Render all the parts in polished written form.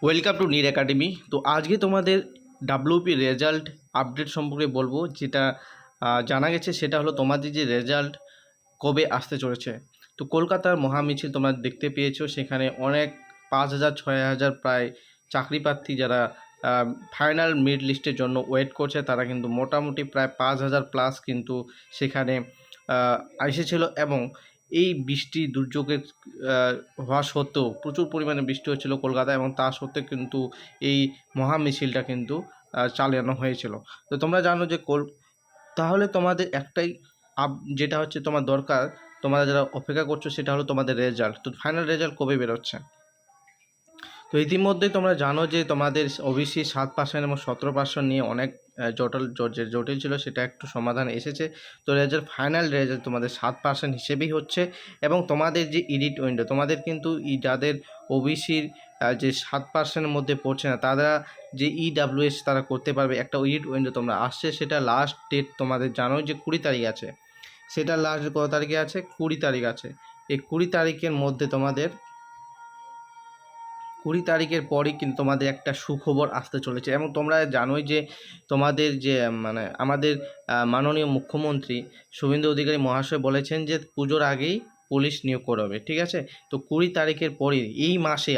Welcome to Neer academy. তো আজকে তোমাদের ডাব্লিউপি রেজাল্ট আপডেট সম্পর্কে বলবো। যেটা জানা গেছে সেটা হলো তোমাদের যে রেজাল্ট কবে আসতে চলেছে। তো কলকাতার মহামিছিল তোমরা দেখতে পেয়েছো, সেখানে অনেক 5,000 6,000 প্রায় চাকরি প্রার্থী যারা ফাইনাল মিড লিস্টের জন্য ওয়েট করছে, তারা কিন্তু মোটামুটি প্রায় 5,000 প্লাস কিন্তু সেখানে এসেছিল। এবং এই বৃষ্টি দুর্যোগের হওয়া সত্ত্বেও প্রচুর পরিমাণে বৃষ্টি হচ্ছিল কলকাতায়, এবং তা সত্ত্বেও কিন্তু এই মহামিছিলটা কিন্তু চালানো হয়েছিল। তো তোমরা জানো যে তাহলে তোমাদের একটাই যেটা হচ্ছে তোমার দরকার, তোমরা যারা অপেক্ষা করছো সেটা হলো তোমাদের রেজাল্ট। তো ফাইনাল রেজাল্ট কবে বেরোচ্ছে? তো ইতিমধ্যেই তোমরা জানো যে তোমাদের ওবিসি 7% এবং 17% নিয়ে অনেক জটিল ছিল, সেটা একটু সমাধান এসেছে। তো ফাইনাল রেজাল্ট তোমাদের 7% হিসেবেই হচ্ছে। এবং তোমাদের যে এডিট উইন্ডো, তোমাদের কিন্তু যাদের ওবিসির যে 7%-এর মধ্যে পড়ছে না, তারা যে ইডাব্লিউএস তারা করতে পারবে, একটা এডিট উইন্ডো তোমরা আসছে। সেটা লাস্ট ডেট তোমাদের জানো যে 20 তারিখ আছে। সেটা লাস্ট কত তারিখে আছে? 20 তারিখ আছে। এই 20 তারিখের মধ্যে তোমাদের 20 তারিখের পরই কিন্তু তোমাদের একটা সুখবর আসতে চলেছে। এবং তোমরা জানোই যে তোমাদের যে আমাদের মাননীয় মুখ্যমন্ত্রী শুভেন্দু অধিকারী মহাশয় বলেছেন যে পুজোর আগেই পুলিশ নিয়োগ করাবে, ঠিক আছে। তো 20 তারিখের পরই এই মাসে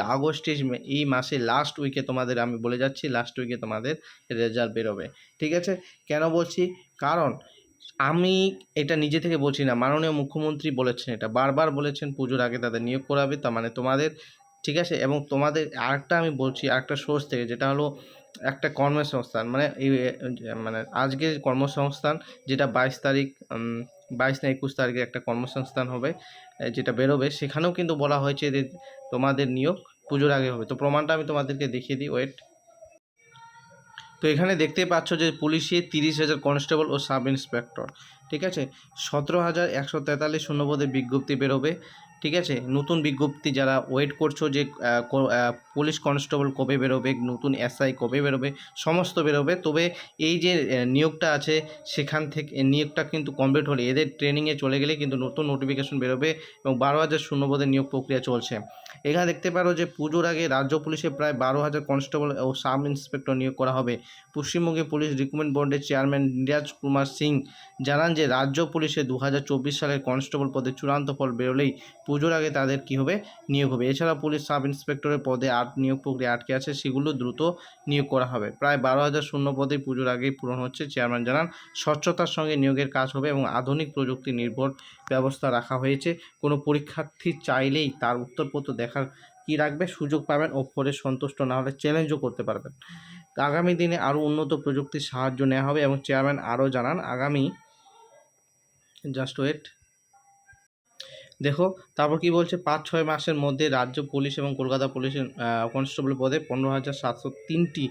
এই মাসে লাস্ট উইকে তোমাদের, আমি বলে যাচ্ছি, লাস্ট উইকে তোমাদের রেজাল্ট বেরোবে, ঠিক আছে। কেন বলছি? কারণ আমি এটা নিজে থেকে বলছি না, মাননীয় মুখ্যমন্ত্রী বলেছেন, এটা বারবার বলেছেন, পুজোর আগে তাদের নিয়োগ করাবে। তার মানে তোমাদের, ঠিক আছে। এবং তোমাদের আরেকটা আমি বলছি, আরেকটা সোর্স থেকে, যেটা হলো একটা কর্মসংস্থান, আজকের কর্মসংস্থান, যেটা 22 তারিখ 22 না 21 তারিখে একটা কর্মসংস্থান হবে, যেটা বেরোবে। সেখানেও কিন্তু বলা হয়েছে যে তোমাদের নিয়োগ পুজোর আগে হবে। তো প্রমাণটা আমি তোমাদেরকে দেখিয়ে দিই, ওয়েট। তো এখানে দেখতে পাচ্ছ যে পুলিশে 30,000 কনস্টেবল ও সাব ইন্সপেক্টর, ঠিক আছে। 17,143 শূন্যপদে বিজ্ঞপ্তি বেরোবে, ঠিক আছে। নতুন বিজ্ঞপ্তি যারা ওয়েট করছো যে পুলিশ কনস্টেবল কবে বেরোবে, নতুন এসআই কবে বেরোবে, সমস্ত বেরোবে। তবে এই যে নিয়োগটা আছে, সেখান থেকে নিয়োগটা কিন্তু কমপ্লিট হলে, এদের ট্রেনিংয়ে চলে গেলে কিন্তু নতুন নোটিফিকেশন বেরোবে। এবং 12,000 শূন্যপদে নিয়োগ প্রক্রিয়া চলছে। এখানে দেখতে পারো যে পুজোর আগে রাজ্য পুলিশে প্রায় 12,000 কনস্টেবল ও সাব ইন্সপেক্টর নিয়োগ করা হবে। পশ্চিমবঙ্গে পুলিশ রিক্রুটমেন্ট বোর্ডের চেয়ারম্যান নীরাজ কুমার সিং জানান যে রাজ্য পুলিশে 2024 সালের কনস্টেবল পদে চূড়ান্ত ফল বেরোলেই পুজোর আগে তাদের কী হবে? নিয়োগ হবে। এছাড়া পুলিশ সাব ইন্সপেক্টরের পদে নিয়োগ প্রক্রিয়া আটকে আছে, সেগুলো দ্রুত নিয়োগ করা হবে। প্রায় 12,000 শূন্য পদে পুজোর আগেই পূরণ হচ্ছে। চেয়ারম্যান জানান স্বচ্ছতার সঙ্গে নিয়োগের কাজ হবে এবং আধুনিক প্রযুক্তি নির্ভর ব্যবস্থা রাখা হয়েছে। কোনো পরীক্ষার্থী চাইলেই তার উত্তরপত্র দেখার কি রাখবে, সুযোগ পাবেন ও পরে সন্তুষ্ট না হলে চ্যালেঞ্জও করতে পারবেন। আগামী দিনে আরও উন্নত প্রযুক্তির সাহায্য নেওয়া হবে। এবং চেয়ারম্যান আরও জানান জাস্ট ওয়েট, দেখো তারপর কি বলছে, 5-6 মাসের মধ্যে রাজ্য পুলিশ এবং কলকাতা পুলিশের কনস্টেবল পদে 15,703টি,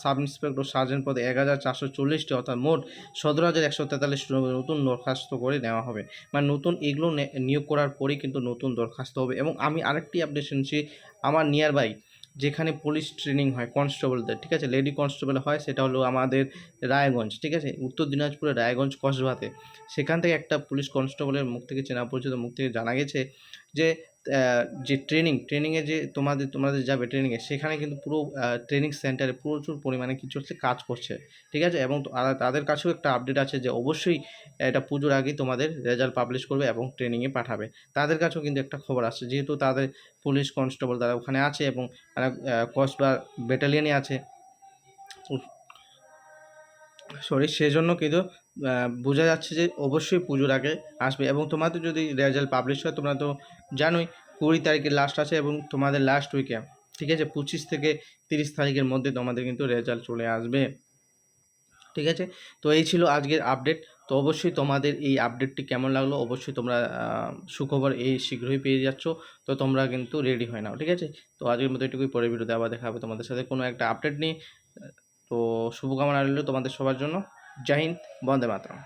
সাব ইন্সপেক্টর সার্জেন্ট পদে 1,440টি, অর্থাৎ মোট 17,143 নতুন দরখাস্ত করে নেওয়া হবে। মানে নতুন এগুলো নিয়োগ করার পরেই কিন্তু নতুন দরখাস্ত হবে। এবং আমি আরেকটি আপডেট শুনছি, আমার নিয়ার বাই যেখানে পুলিশ ট্রেনিং হয় কনস্টেবলদের, ঠিক আছে, লেডি কনস্টেবল হয়, সেটা হলো আমাদের রায়গঞ্জ, ঠিক আছে, উত্তর দিনাজপুরের রায়গঞ্জ কসবাতে। সেখান থেকে একটা পুলিশ কনস্টেবলের মুখ থেকে, চেনা পরিচিত মুখ থেকে জানা গেছে যে যে ট্রেনিংয়ে যে তোমাদের যাবে ট্রেনিংয়ে, সেখানে কিন্তু পুরো ট্রেনিং সেন্টারে প্রচুর পরিমাণে কিছু হচ্ছে কাজ করছে, ঠিক আছে। এবং তাদের কাছেও একটা আপডেট আছে যে অবশ্যই এটা পুজোর আগেই তোমাদের রেজাল্ট পাবলিশ করবে এবং ট্রেনিংয়ে পাঠাবে। তাদের কাছেও কিন্তু একটা খবর আসছে, যেহেতু তাদের পুলিশ কনস্টেবল তারা ওখানে আছে এবং কসবা ব্যাটালিয়নে আছে, সেজন্য কিন্তু বোঝা যাচ্ছে যে অবশ্যই পুজোর আগে আসবে। এবং তোমাদের যদি রেজাল্ট পাবলিশ হয়, তোমরা তো জানোই 20 তারিখে লাস্ট আছে, এবং তোমাদের লাস্ট উইকে, ঠিক আছে, 25 থেকে 30 তারিখের মধ্যে তোমাদের কিন্তু রেজাল্ট চলে আসবে, ঠিক আছে। তো এই ছিল আজকের আপডেট। তো অবশ্যই তোমাদের এই আপডেটটি কেমন লাগলো, অবশ্যই তোমরা সুখবর এই শীঘ্রই পেয়ে যাচ্ছ। তো তোমরা কিন্তু রেডি হয়ে নাও, ঠিক আছে। তো আজকের মতো এটুকুই, পরের ভিডিওতে আবার দেখা হবে তোমাদের সাথে কোনো একটা আপডেট নিয়ে। তো শুভকামনা রইল তোমাদের সবার জন্য। জয় হিন্দ, বন্দে মাতরম।